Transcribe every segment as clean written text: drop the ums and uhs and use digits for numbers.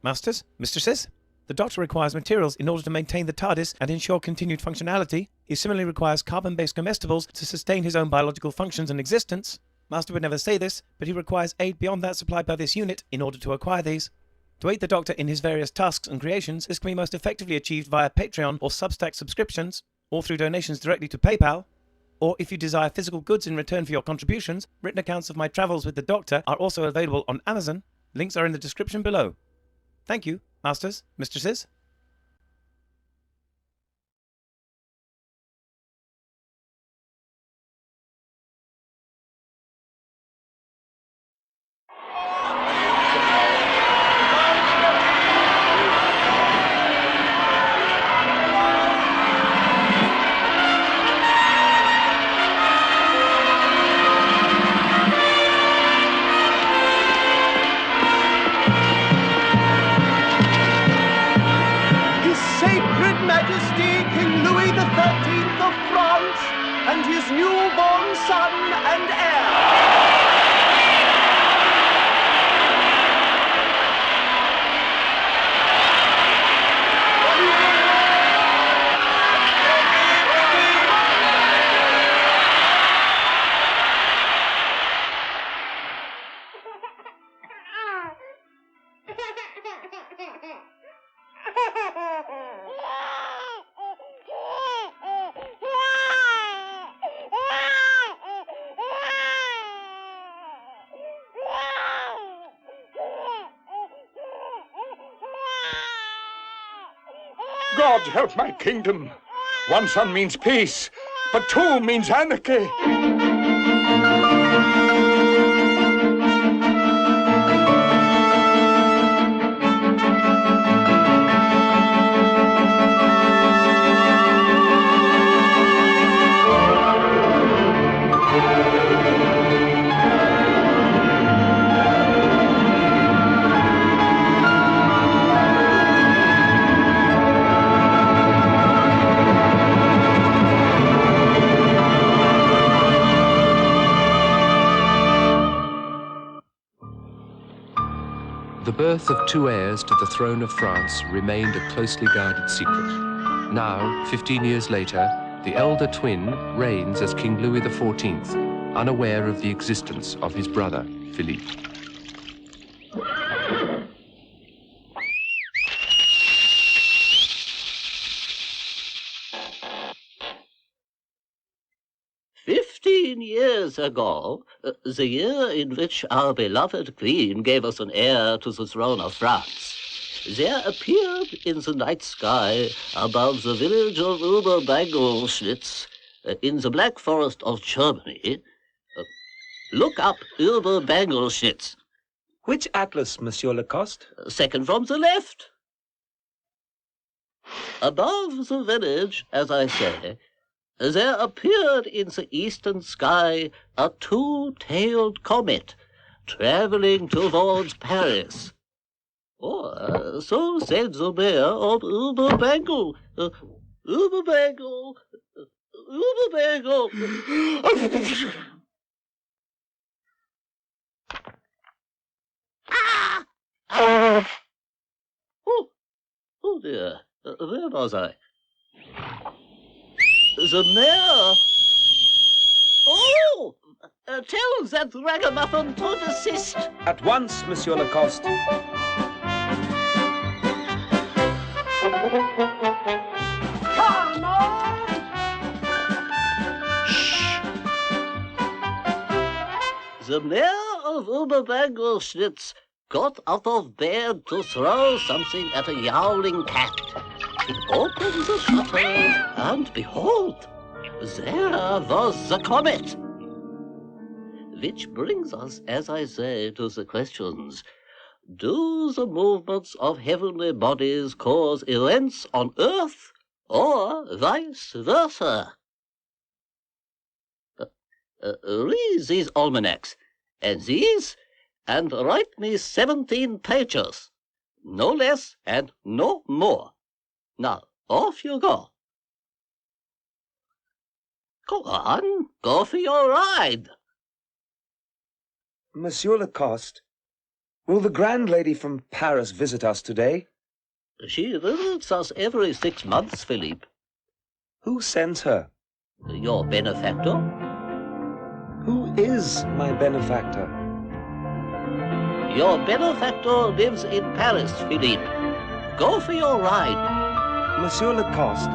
Masters, mistresses, the Doctor requires materials in order to maintain the TARDIS and ensure continued functionality. He similarly requires carbon-based comestibles to sustain his own biological functions and existence. Master would never say this, but he requires aid beyond that supplied by this unit in order to acquire these. To aid the Doctor in his various tasks and creations, this can be most effectively achieved via Patreon or Substack subscriptions, or through donations directly to PayPal. Or if you desire physical goods in return for your contributions, written accounts of my travels with the Doctor are also available on Amazon. Links are in the description below. Thank you, masters, mistresses. Majesty King Louis XIII of France and his newborn son and heir. God help my kingdom. One son means peace, but two means anarchy. The birth of two heirs to the throne of France remained a closely guarded secret. Now, 15 years later, the elder twin reigns as King Louis XIV, unaware of the existence of his brother, Philippe. Years ago, the year in which our beloved Queen gave us an heir to the throne of France, there appeared in the night sky above the village of Oberbangelschnitz, in the Black Forest of Germany. Look up Oberbangelschnitz. Which atlas, Monsieur Lacoste? Second from the left. Above the village, as I say, there appeared in the eastern sky a two-tailed comet traveling towards Paris. Or so said the mayor of Burbank. Burbank. Oh dear, where was I? The mayor. Oh! Tell that ragamuffin to desist. At once, Monsieur Lacoste. Come on! Shh! The mayor of Oberbangelschnitz got out of bed to throw something at a yowling cat. It opened the shutter, and behold, there was the comet. Which brings us, as I say, to the questions. Do the movements of heavenly bodies cause events on Earth, or vice versa? Read these almanacs, and these, and write me 17 pages. No less and no more. Now, off you go. Go on, go for your ride. Monsieur Lacoste, Will the grand lady from Paris visit us today? She visits us every 6 months, Philippe. Who sends her? Your benefactor? Who is my benefactor? Your benefactor lives in Paris, Philippe. Go for your ride. Monsieur Lacoste,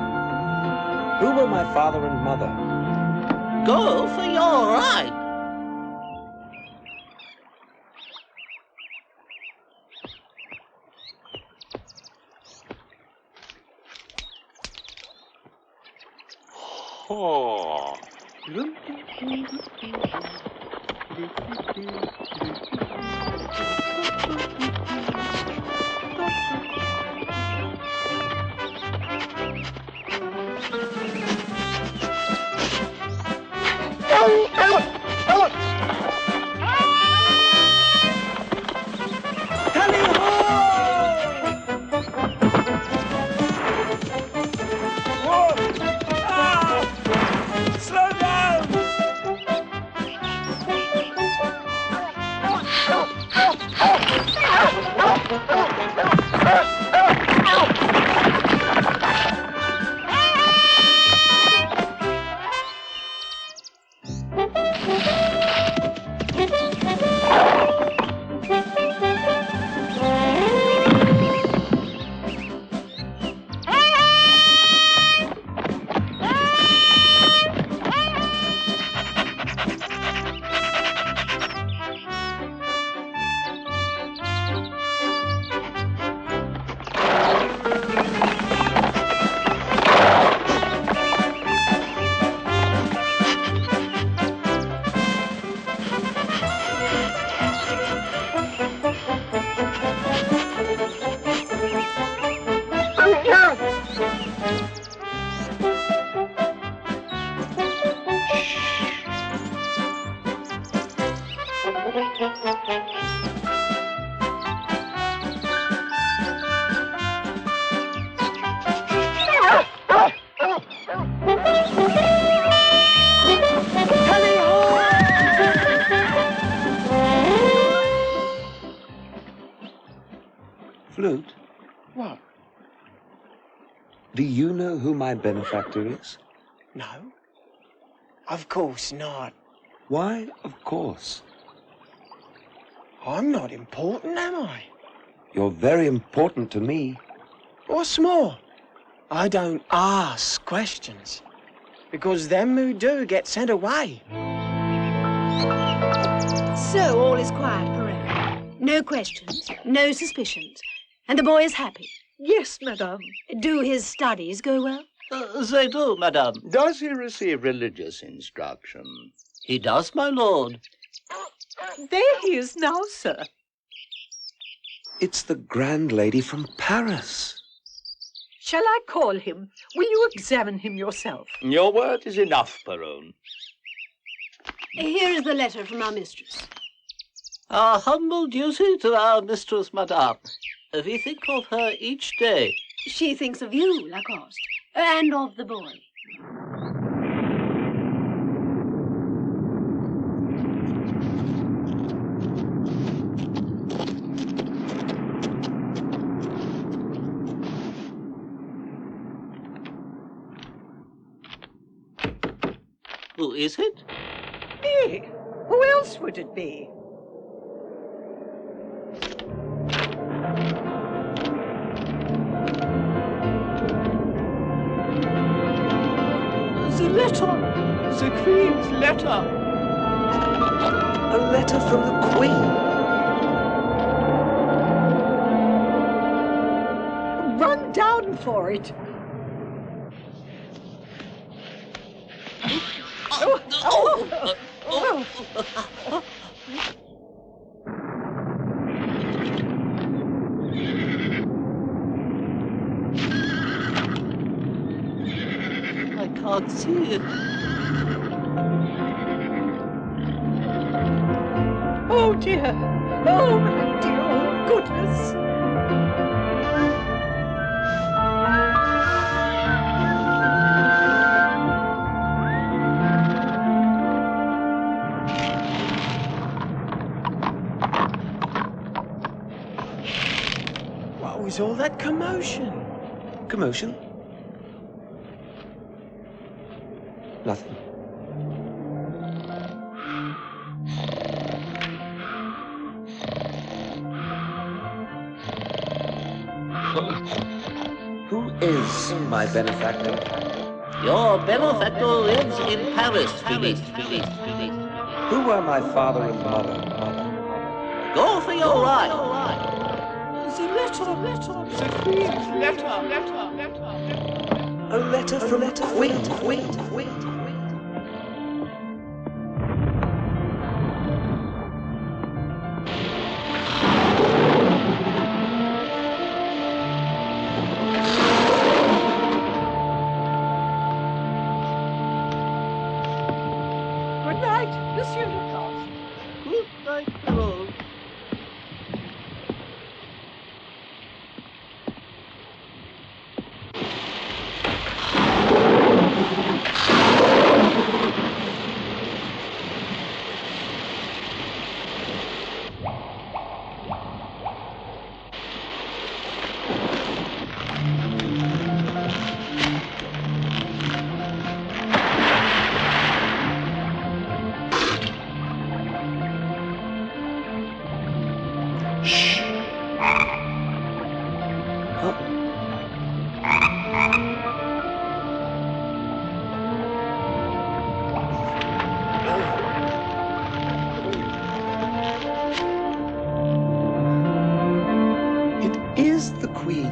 who were my father and mother? Go for your ride. Oh. Slow down! Flute, What? do you know who my benefactor is? No, of course not. Why, of course. I'm not important, am I? You're very important to me. What's more, I don't ask questions, because them who do get sent away. So all is quiet, Perrin. No questions, no suspicions. And the boy is happy. Yes, madame. Do his studies go well? They do, madame. Does he receive religious instruction? He does, my lord. There he is now, sir. It's the grand lady from Paris. Shall I call him? Will you examine him yourself? Your word is enough, Baron. Here is the letter from our mistress. Our humble duty to our mistress, madame. We think of her each day. She thinks of you, Lacoste, and of the boy. Who is it? Me? Who else would it be? The letter. The Queen's letter. A letter from the Queen. Run down for it. I can't see it. Oh, dear. Oh, my dear old goodness. What was all that commotion? Commotion? Nothing. Who is my benefactor? Your benefactor lives in Paris, Philippe. Who are my father and mother? Go for your ride. The letter. The Queen's letter. A letter from Wait. Good night, Monsieur Lacoste. Good night, Harold. It is the Queen.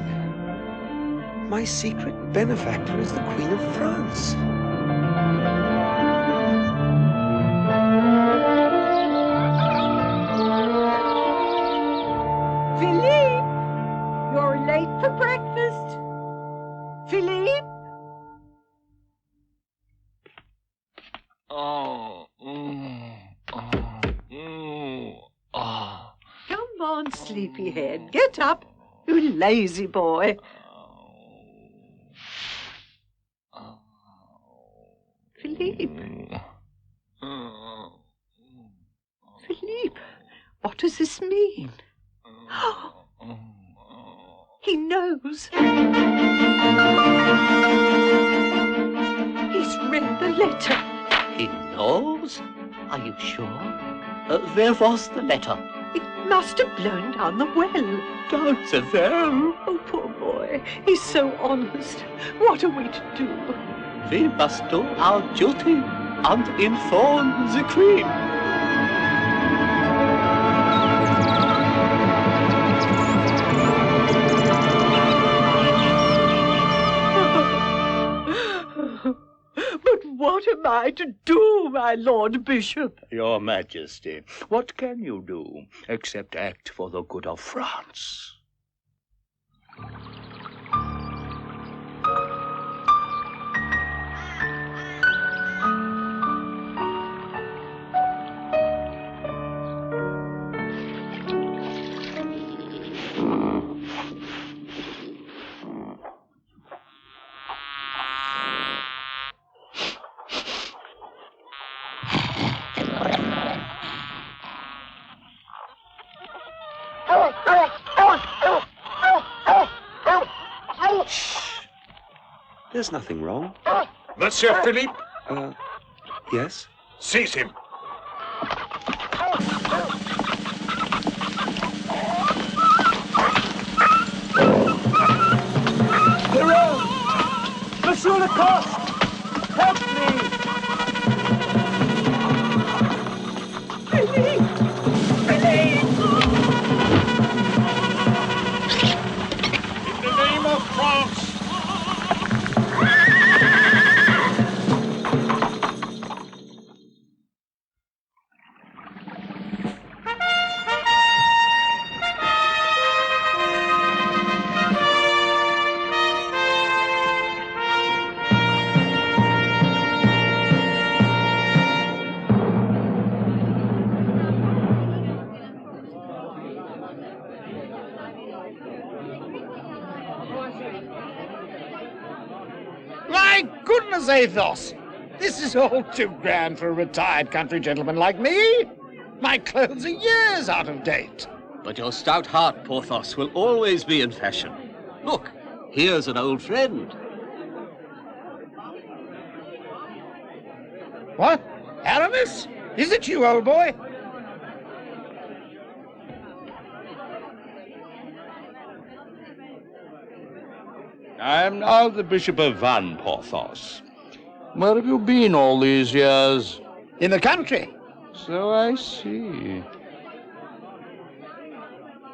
My secret benefactor is the Queen of France. Philippe, you're late for breakfast. Philippe? Come on, sleepyhead. Get up, you lazy boy. Philippe. Philippe, what does this mean? He knows. He's read the letter. He knows? Are you sure? Where was the letter? It must have blown down the well. Down the well? Oh, poor boy. He's so honest. What are we to do? We must do our duty and inform the Queen. But what am I to do, my Lord Bishop? Your Majesty, what can you do except act for the good of France? There's nothing wrong. Monsieur Philippe, Yes? seize him. Monsieur Lacoste! Help me! Philippe! Philippe! In the name of France! My goodness, Athos! This is all too grand for a retired country gentleman like me. My clothes are years out of date. But your stout heart, Porthos, will always be in fashion. Look, here's an old friend. What? Aramis? Is it you, old boy? I am now the Bishop of Vannes, Porthos. Where have you been all these years? In the country. So I see.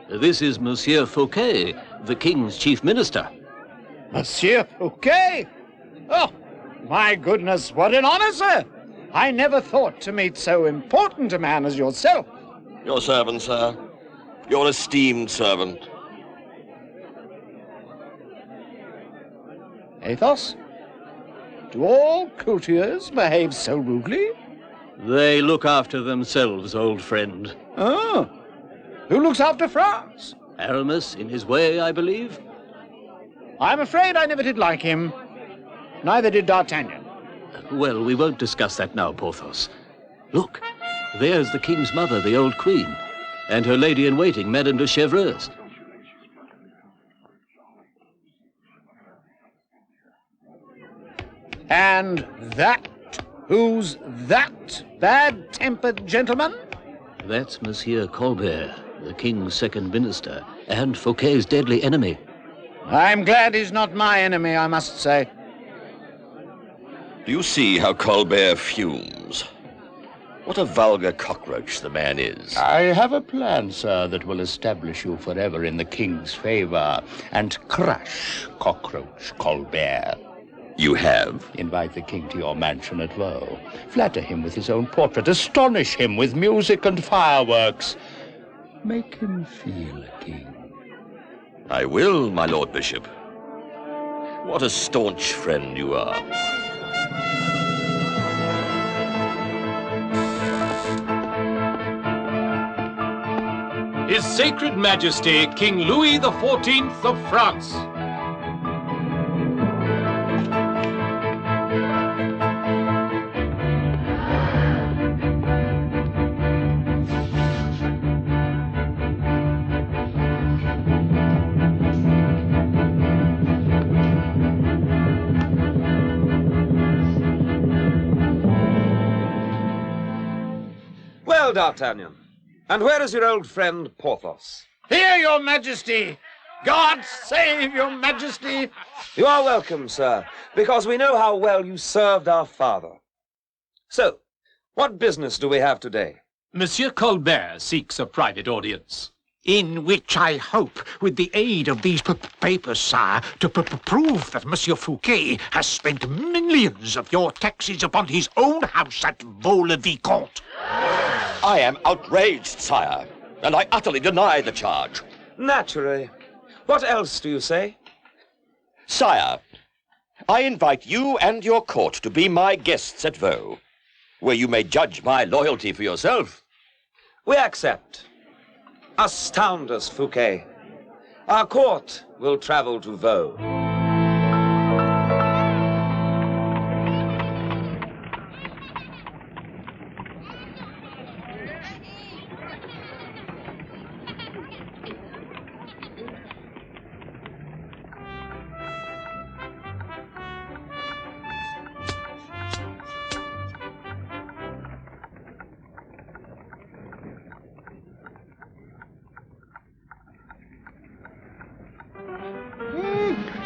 This is Monsieur Fouquet, the King's chief minister. Monsieur Fouquet? Oh, my goodness, what an honor, sir! I never thought to meet so important a man as yourself. Your servant, sir. Your esteemed servant. Athos? Do all courtiers behave so rudely? They look after themselves, old friend. Oh, who looks after France? Aramis, in his way, I believe. I'm afraid I never did like him. Neither did D'Artagnan. Well, we won't discuss that now, Porthos. Look, there's the king's mother, the old queen, and her lady-in-waiting, Madame de Chevreuse. And that? Who's that bad-tempered gentleman? That's Monsieur Colbert, the king's second minister, and Fouquet's deadly enemy. I'm glad he's not my enemy, I must say. Do you see how Colbert fumes? What a vulgar cockroach the man is. I have a plan, sir, that will establish you forever in the king's favor and crush cockroach Colbert. You have? Invite the king to your mansion at Vaux. Flatter him with his own portrait. Astonish him with music and fireworks. Make him feel a king. I will, my Lord Bishop. What a staunch friend you are. His Sacred Majesty, King Louis XIV of France. Well, D'Artagnan, and where is your old friend Porthos? Here, your majesty! God save your majesty! You are welcome, sir, because we know how well you served our father. So, what business do we have today? Monsieur Colbert seeks a private audience. In which I hope, with the aid of these papers, sire, to prove that Monsieur Fouquet has spent millions of your taxes upon his own house at Vaux-le-Vicomte. I am outraged, sire, and I utterly deny the charge. Naturally. What else do you say? Sire, I invite you and your court to be my guests at Vaux, where you may judge my loyalty for yourself. We accept. Astound us, Fouquet. Our court will travel to Vaux.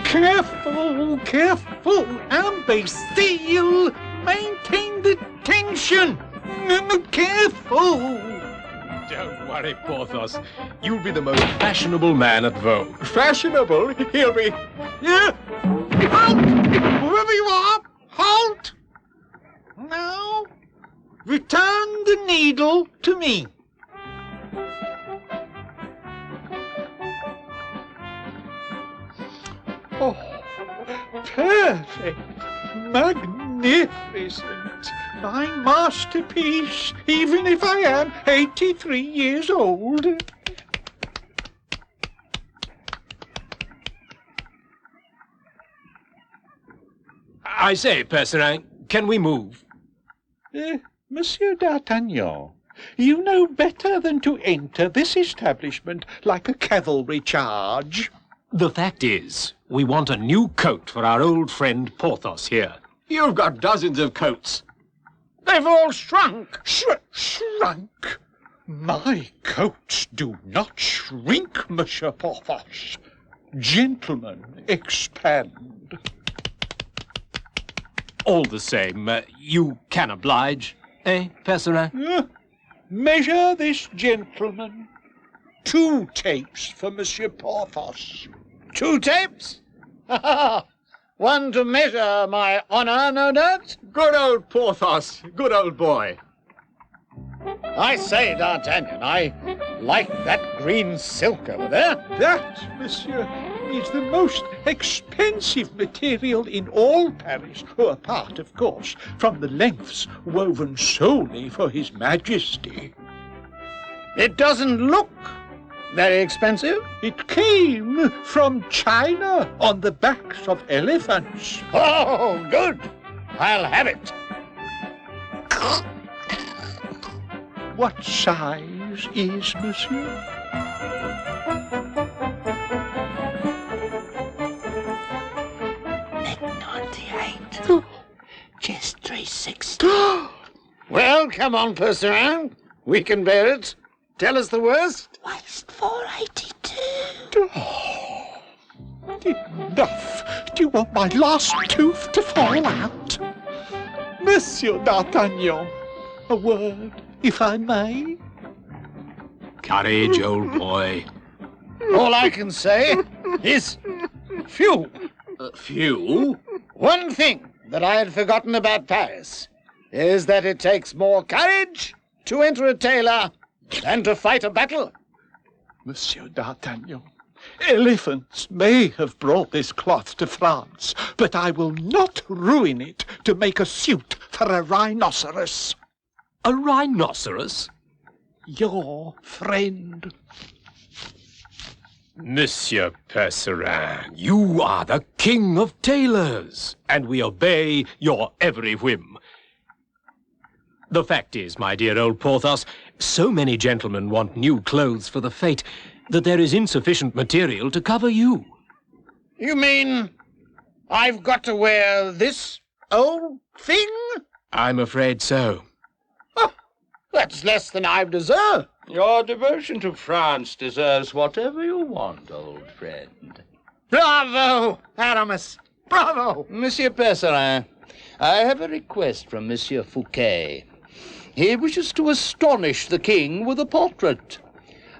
Careful, careful, imbecile! Maintain the tension! Careful! Don't worry, Porthos. You'll be the most fashionable man at Vaux. Fashionable? He'll be... Yeah! Halt! Whoever you are, halt! Now, return the needle to me. Oh, perfect, magnificent, my masterpiece, even if I am 83 years old. I say, Percerin, can we move? Monsieur d'Artagnan, You know better than to enter this establishment like a cavalry charge. The fact is, we want a new coat for our old friend Porthos here. You've got dozens of coats. They've all shrunk. Shrunk? My coats do not shrink, Monsieur Porthos. Gentlemen, expand. All the same, you can oblige, eh, Percerin? Measure this gentleman. 2 tapes for Monsieur Porthos. 2 tapes? One to measure my honour, no doubt? Good old Porthos, good old boy. I say, D'Artagnan, I like that green silk over there. That, monsieur, is the most expensive material in all Paris, apart, of course, from the lengths woven solely for His Majesty. It doesn't look very expensive. It came from China on the backs of elephants. Oh, good. I'll have it. What size is monsieur? Just 360. Well, come on, Percerin. We can bear it. Tell us the worst. Waist 482. Enough. Do you want my last tooth to fall out? Monsieur D'Artagnan, a word, if I may. Courage, old boy. All I can say is phew. Phew? One thing that I had forgotten about Paris is that it takes more courage to enter a tailor than to fight a battle. Monsieur D'Artagnan, elephants may have brought this cloth to France, but I will not ruin it to make a suit for a rhinoceros. A rhinoceros? Your friend. Monsieur Percerin, you are the king of tailors, and we obey your every whim. The fact is, my dear old Porthos, so many gentlemen want new clothes for the fete that there is insufficient material to cover you. You mean I've got to wear this old thing? I'm afraid so. Oh, that's less than I deserve. Your devotion to France deserves whatever you want, old friend. Bravo, Aramis! Bravo! Monsieur Percerin, I have a request from Monsieur Fouquet. He wishes to astonish the king with a portrait.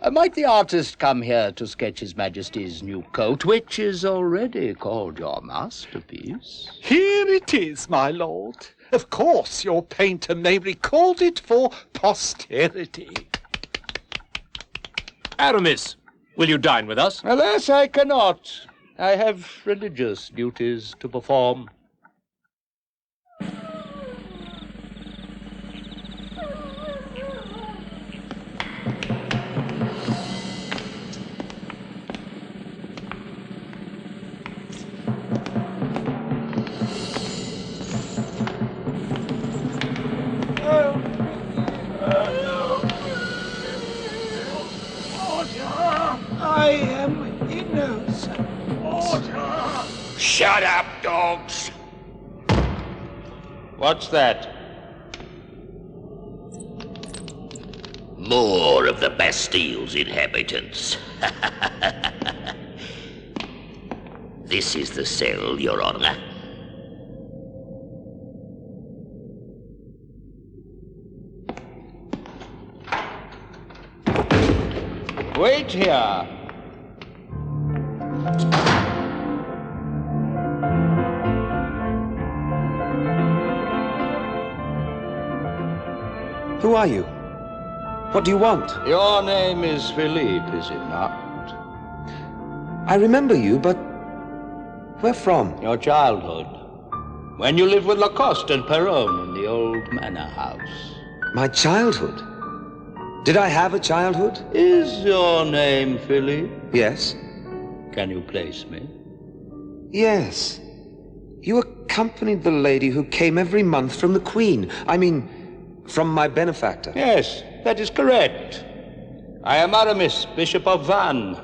Might the artist come here to sketch His Majesty's new coat, which is already called your masterpiece? Here it is, my lord. Of course your painter may record it for posterity. Aramis, will you dine with us? Alas, I cannot. I have religious duties to perform. I am innocent. Order! Shut up, dogs! What's that? More of the Bastille's inhabitants. This is the cell, Your Honor. Wait here. Who are you? What do you want? Your name is Philippe, is it not? I remember you, but where from? Your childhood. When you lived with Lacoste and Perron in the old manor house. My childhood? Did I have a childhood? Is your name Philippe? Yes. Can you place me? Yes. You accompanied the lady who came every month from the Queen. I mean, From my benefactor? Yes, that is correct. I am Aramis, Bishop of Vannes.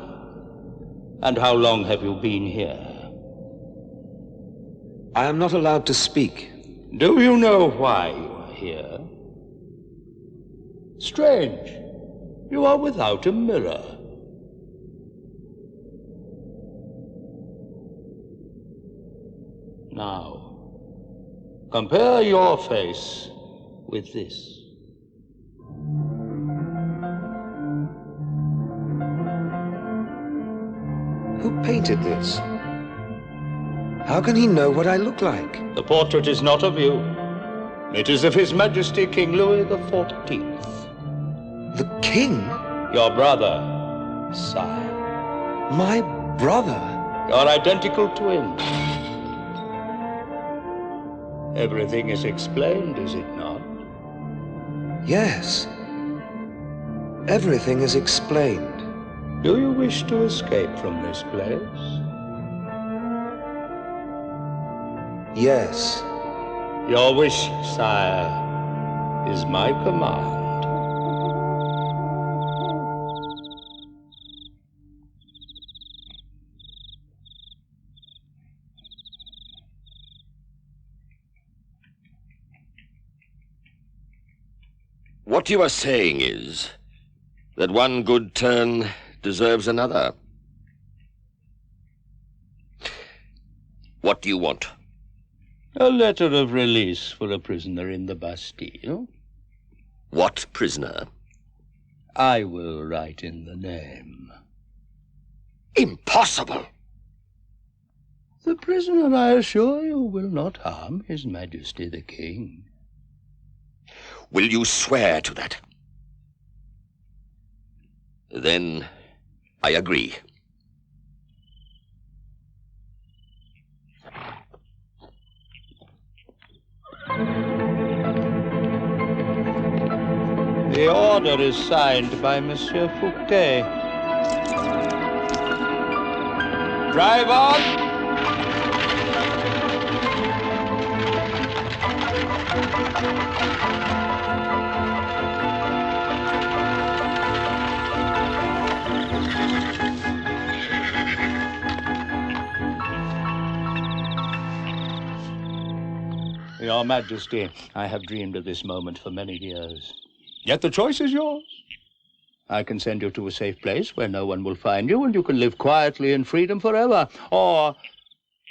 And how long have you been here? I am not allowed to speak. Do you know why you are here? Strange. You are without a mirror. Now, compare your face with this. Who painted this? How can he know what I look like? The portrait is not of you. It is of His Majesty King Louis the 14th. The king? Your brother, sire. My brother? Your identical twin. Everything is explained, is it not? Yes. Everything is explained. Do you wish to escape from this place? Yes. Your wish, sire, is my command. What you are saying is that one good turn deserves another. What do you want? A letter of release for a prisoner in the Bastille. What prisoner? I will write in the name. Impossible! The prisoner, I assure you, will not harm His Majesty the King. Will you swear to that? Then I agree. The order is signed by Monsieur Fouquet. Drive on! Your Majesty, I have dreamed of this moment for many years. Yet the choice is yours. I can send you to a safe place where no one will find you, and you can live quietly in freedom forever. Or,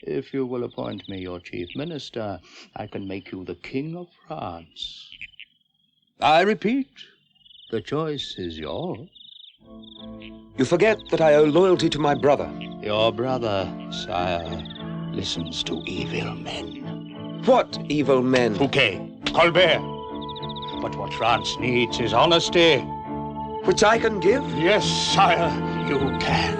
if you will appoint me your chief minister, I can make you the King of France. I repeat, the choice is yours. You forget that I owe loyalty to my brother. Your brother, sire, listens to evil men. What evil men? Fouquet, Colbert. But what France needs is honesty. Which I can give? Yes, sire, you can.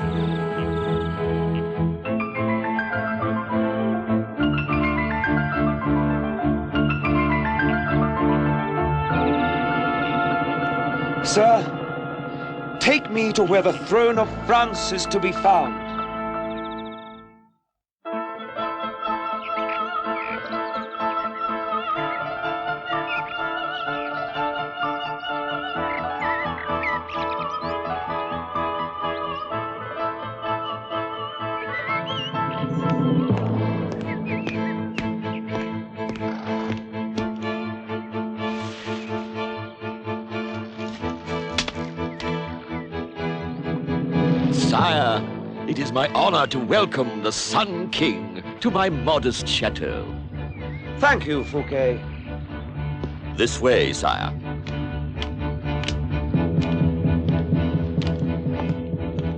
Sir, take me to where the throne of France is to be found. Sire, it is my honor to welcome the Sun King to my modest chateau. Thank you, Fouquet. This way, sire.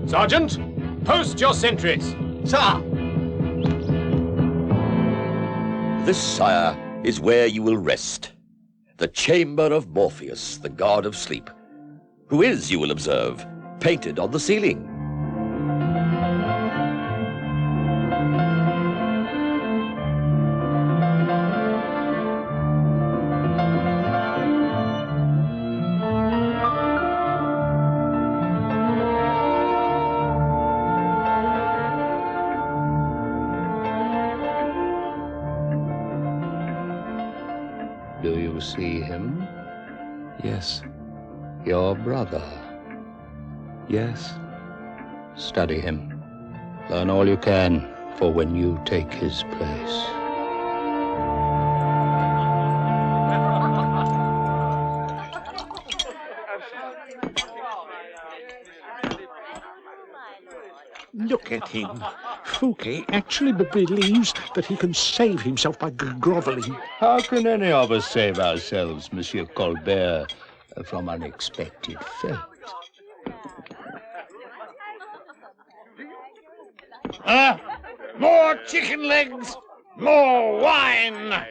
Sergeant, post your sentries. Sir! This, sire, is where you will rest. The chamber of Morpheus, the god of sleep, who is, you will observe, painted on the ceiling. Do you see him? Yes. Your brother? Yes. Study him. Learn all you can for when you take his place. Look at him. Fouquet actually believes that he can save himself by groveling. How can any of us save ourselves, Monsieur Colbert, from unexpected fate? More chicken legs, more wine.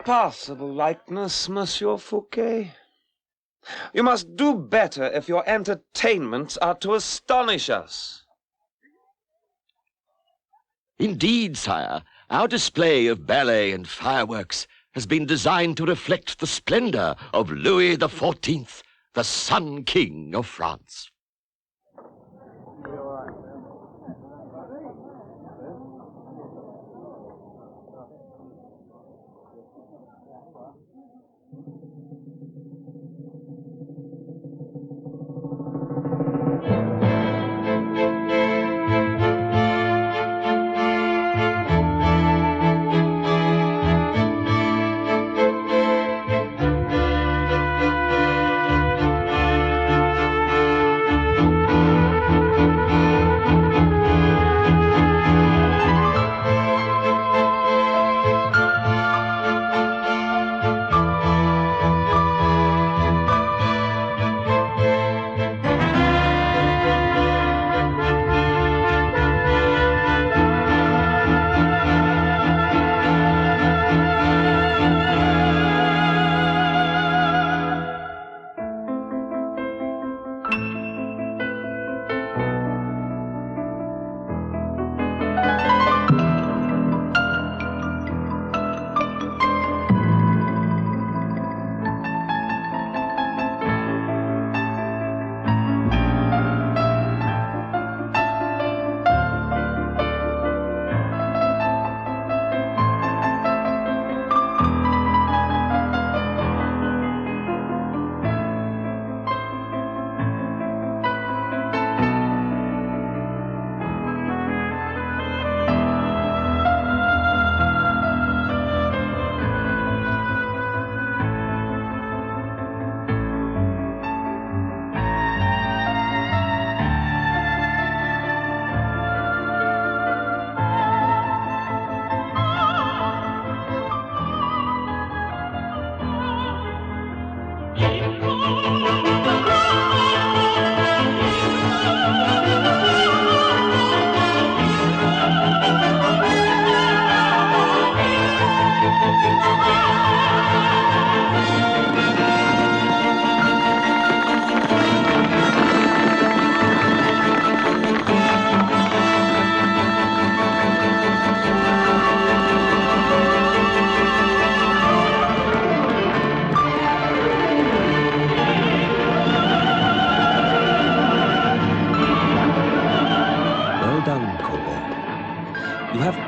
Possible likeness, Monsieur Fouquet. You must do better if your entertainments are to astonish us. Indeed, sire, our display of ballet and fireworks has been designed to reflect the splendor of Louis XIV, the Sun King of France.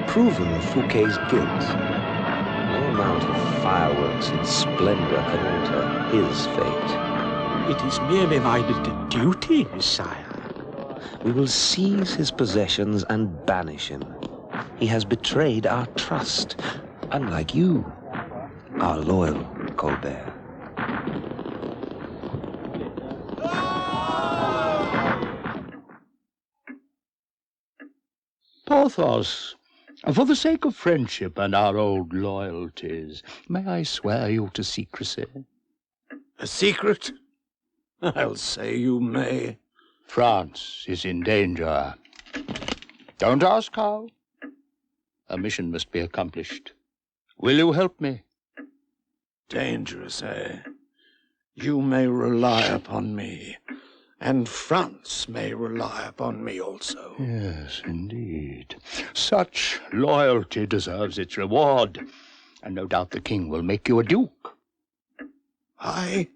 Proven Fouquet's guilt. No amount of fireworks and splendor can alter his fate. It is merely my duty, sire. We will seize his possessions and banish him. He has betrayed our trust, unlike you, our loyal Colbert. Porthos, for the sake of friendship and our old loyalties, may I swear you to secrecy? A secret? I'll say you may. France is in danger. Don't ask how. A mission must be accomplished. Will you help me? Dangerous, eh? You may rely upon me, and France may rely upon me also. Yes, indeed. Such loyalty deserves its reward, and no doubt the king will make you a duke. I?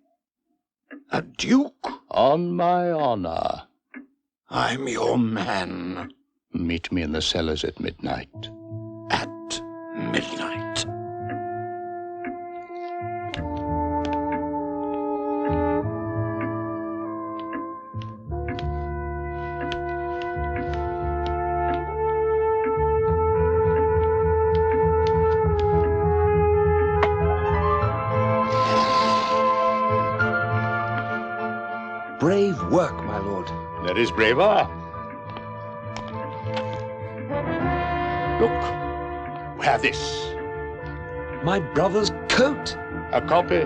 A duke? On my honor. I'm your man. Meet me in the cellars at midnight. At midnight. Brave work, my lord. There is braver. Look, wear this. My brother's coat. A copy.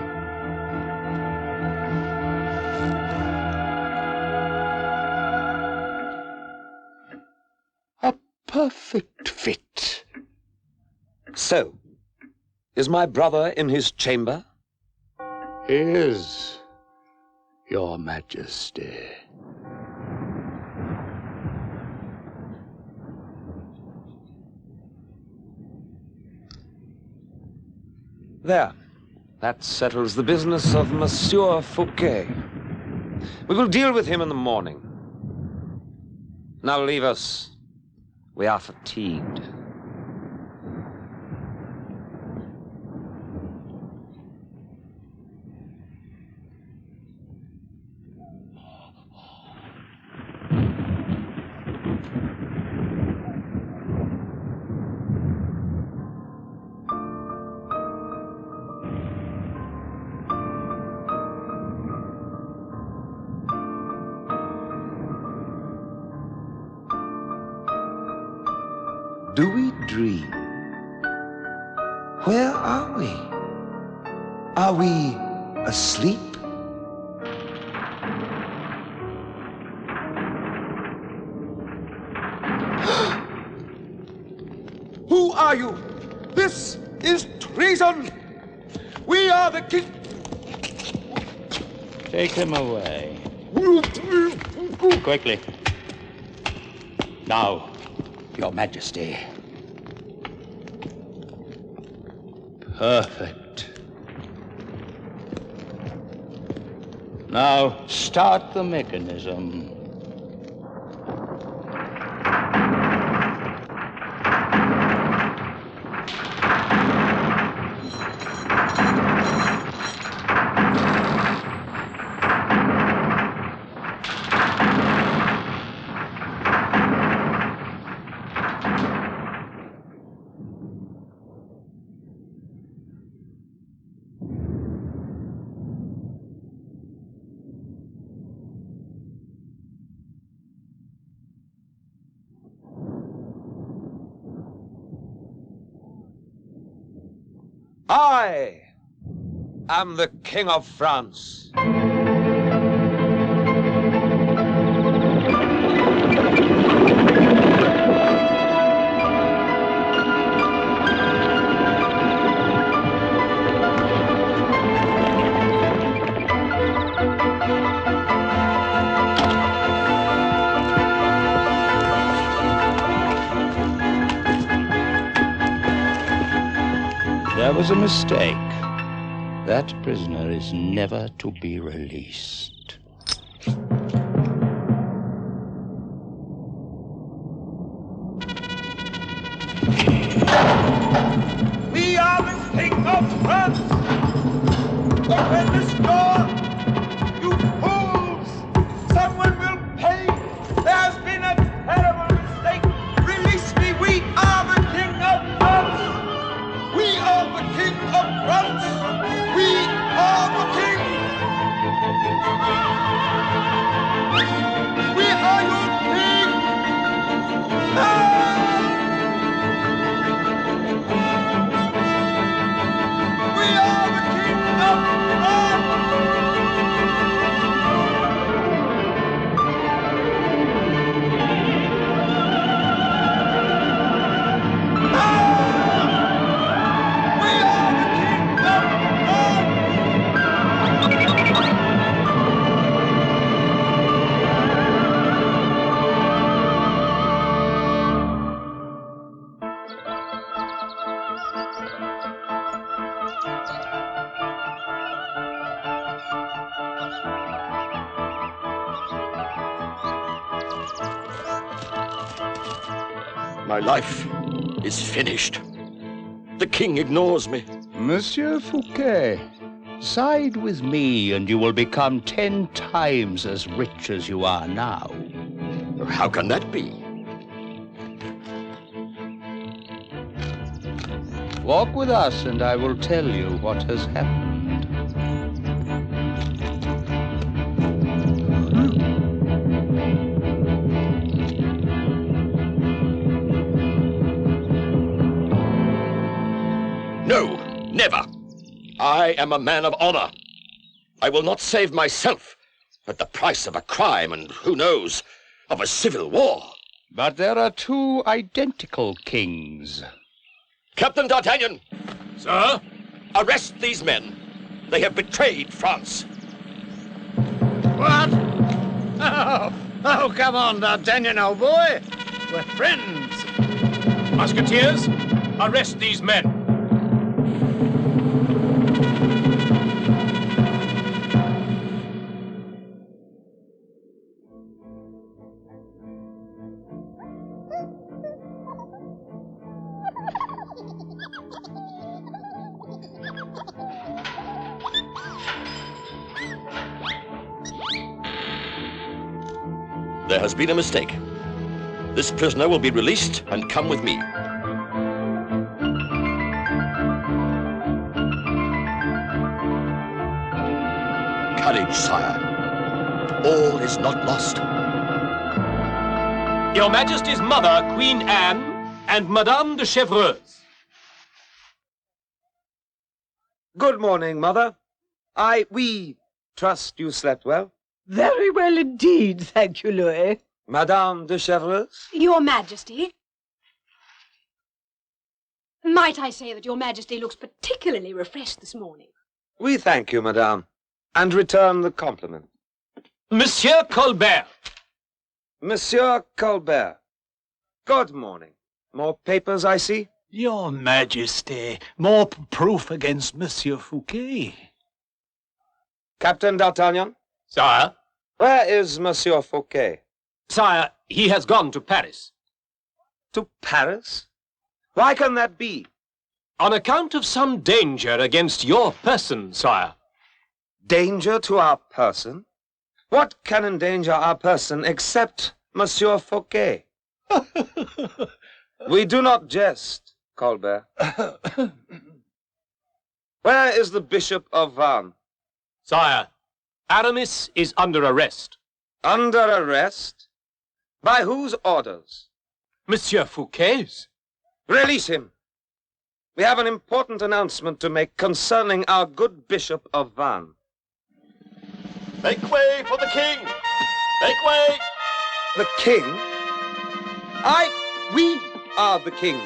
A perfect fit. So, is my brother in his chamber? He is, Your Majesty. There. That settles the business of Monsieur Fouquet. We will deal with him in the morning. Now leave us. We are fatigued. Do we dream? Where are we? Are we asleep? Who are you? This is treason! We are the king... Take him away. Quickly. Now, Your Majesty. Perfect. Now, start the mechanism. I am the King of France. There was a mistake. That prisoner is never to be released. We are the King of France! Open this door! You fools! Someone will pay! There's been a terrible mistake! Release me! We are the King of France! We are the King of France! We are the King! We are your King! Ah! We are the King of France! My life is finished. The king ignores me. Monsieur Fouquet, side with me and you will become 10 times as rich as you are now. How can that be? Walk with us and I will tell you what has happened. No, never. I am a man of honor. I will not save myself at the price of a crime and, who knows, of a civil war. But there are 2 identical kings. Captain D'Artagnan! Sir? Arrest these men. They have betrayed France. What? Oh, come on, D'Artagnan, old boy. We're friends. Musketeers, arrest these men. There has been a mistake. This prisoner will be released and come with me. Courage, sire. All is not lost. Your Majesty's mother, Queen Anne, and Madame de Chevreuse. Good morning, Mother. We trust you slept well. Very well indeed, thank you, Louis. Madame de Chevreuse? Your Majesty. Might I say that Your Majesty looks particularly refreshed this morning? We thank you, Madame, and return the compliment. Monsieur Colbert. Monsieur Colbert. Good morning. More papers, I see? Your Majesty, more proof against Monsieur Fouquet. Captain D'Artagnan? Sire? Where is Monsieur Fouquet? Sire, he has gone to Paris. To Paris? Why can that be? On account of some danger against your person, sire. Danger to our person? What can endanger our person except Monsieur Fouquet? We do not jest, Colbert. Where is the Bishop of Vannes? Sire, Aramis is under arrest. Under arrest? By whose orders? Monsieur Fouquet's. Release him. We have an important announcement to make concerning our good Bishop of Vannes. Make way for the king! Make way! The king? We are the king.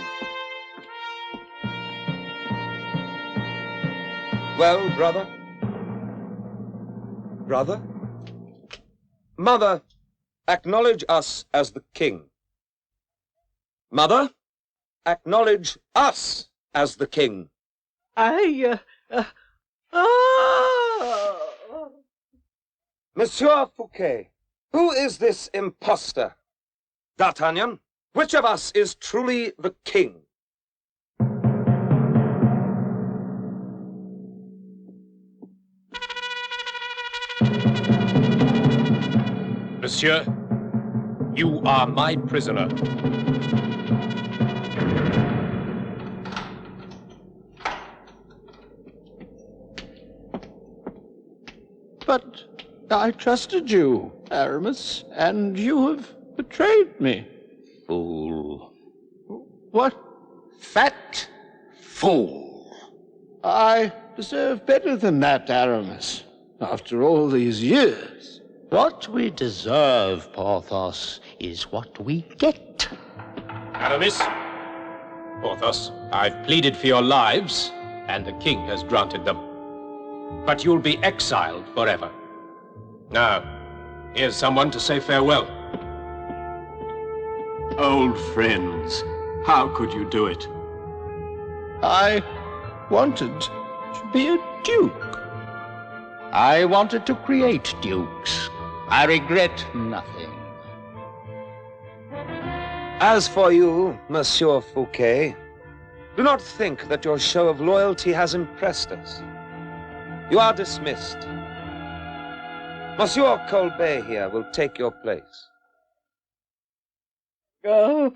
Well, brother? Brother? Mother, acknowledge us as the king. Mother, acknowledge us as the king. Monsieur Fouquet, who is this impostor? D'Artagnan, which of us is truly the king? Monsieur, you are my prisoner. But I trusted you, Aramis, and you have betrayed me. Fool. What? Fat fool. I deserve better than that, Aramis, after all these years. What we deserve, Porthos, is what we get. Aramis, Porthos, I've pleaded for your lives, and the king has granted them. But you'll be exiled forever. Now, here's someone to say farewell. Old friends, how could you do it? I wanted to be a duke. I wanted to create dukes. I regret nothing. As for you, Monsieur Fouquet, do not think that your show of loyalty has impressed us. You are dismissed. Monsieur Colbert here will take your place. Oh.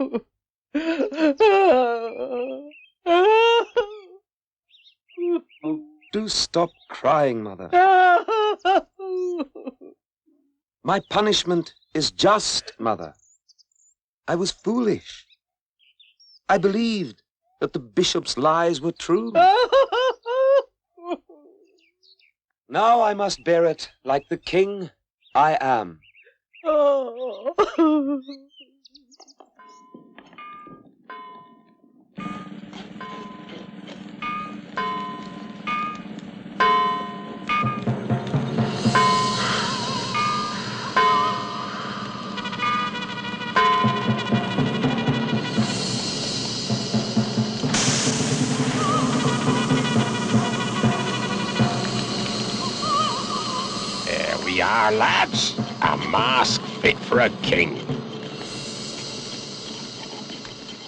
Oh, do stop crying, Mother. My punishment is just, Mother. I was foolish. I believed that the bishop's lies were true. Now I must bear it like the king I am. There we are, lads. A mask fit for a king.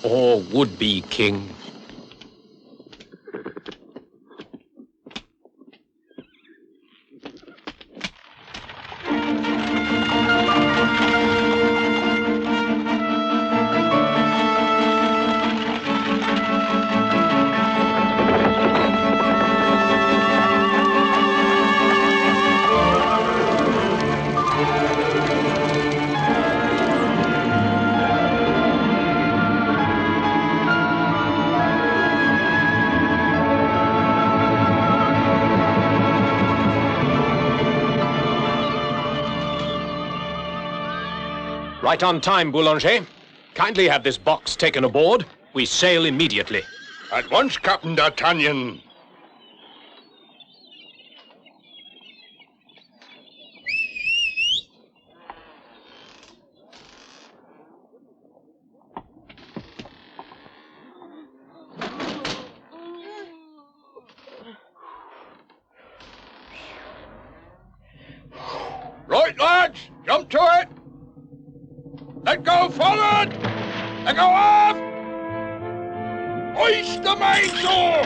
Or would-be king. Right on time, Boulanger. Kindly have this box taken aboard. We sail immediately. At once, Captain D'Artagnan. Right, lads, jump to it. Let go forward! Let go off! Hoist the mainsail!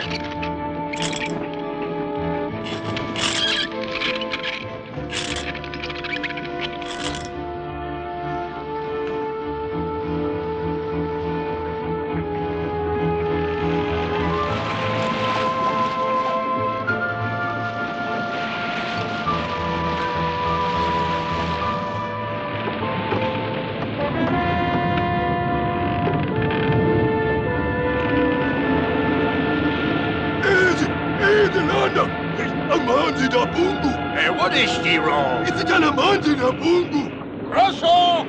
What is the wrong? It's a Talamantin, a bungu. Russell!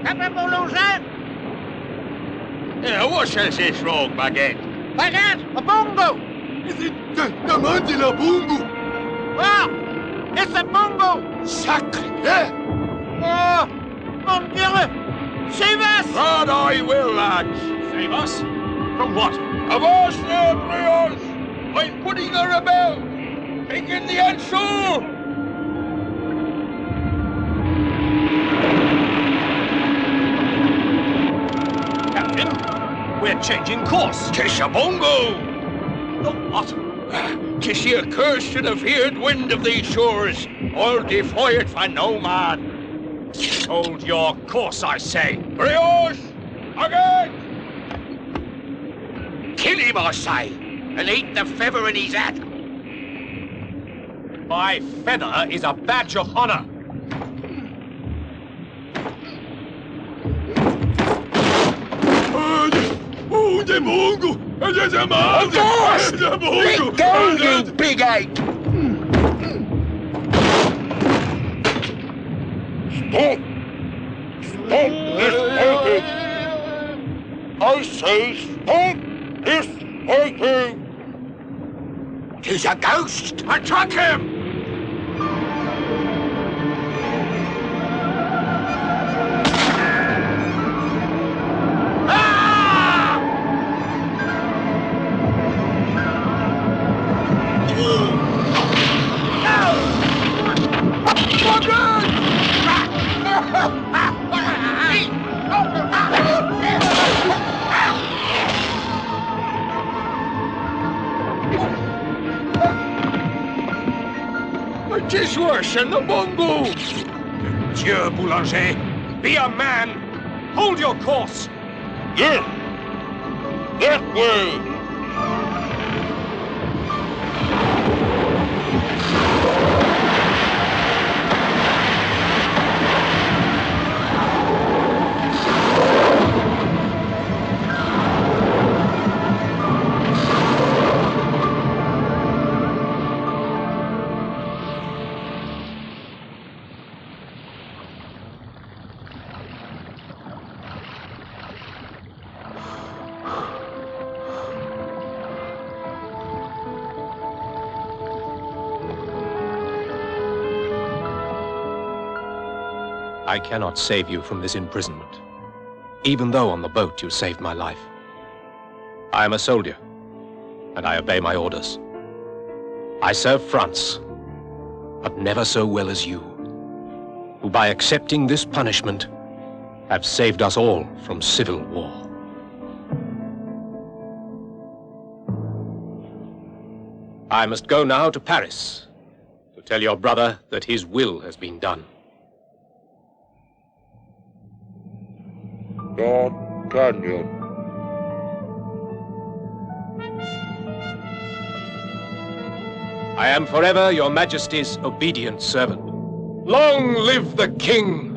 Captain Boulanger! What says this wrong, Baguette? Baguette, a bungo! Is it Talamantin, a bungu? Well, it's a bungo! Sacre! Oh, mon Dieu! Save us! Right, I will, lads. Save us? From what? Avance there, Brios! I'm putting her about! Taking the answer! We're changing course. Tis a bungo! The what? Tis the accursed and feared wind of these shores. I'll defy it for no man. Hold your course, I say. Brios! Again! Kill him, I say, and eat the feather in his hat. My feather is a badge of honor. Oh, the bungu! There's a man! Let go, you big ape! Stop! Stop this fighting! I say stop this fighting! He's a ghost! Attack him! 'Tis worse than the bungo. Monsieur Boulanger, be a man. Hold your course. There. That way. I cannot save you from this imprisonment, even though on the boat you saved my life. I am a soldier, and I obey my orders. I serve France, but never so well as you, who by accepting this punishment have saved us all from civil war. I must go now to Paris to tell your brother that his will has been done. D'Artagnan. I am forever your Majesty's obedient servant. Long live the King!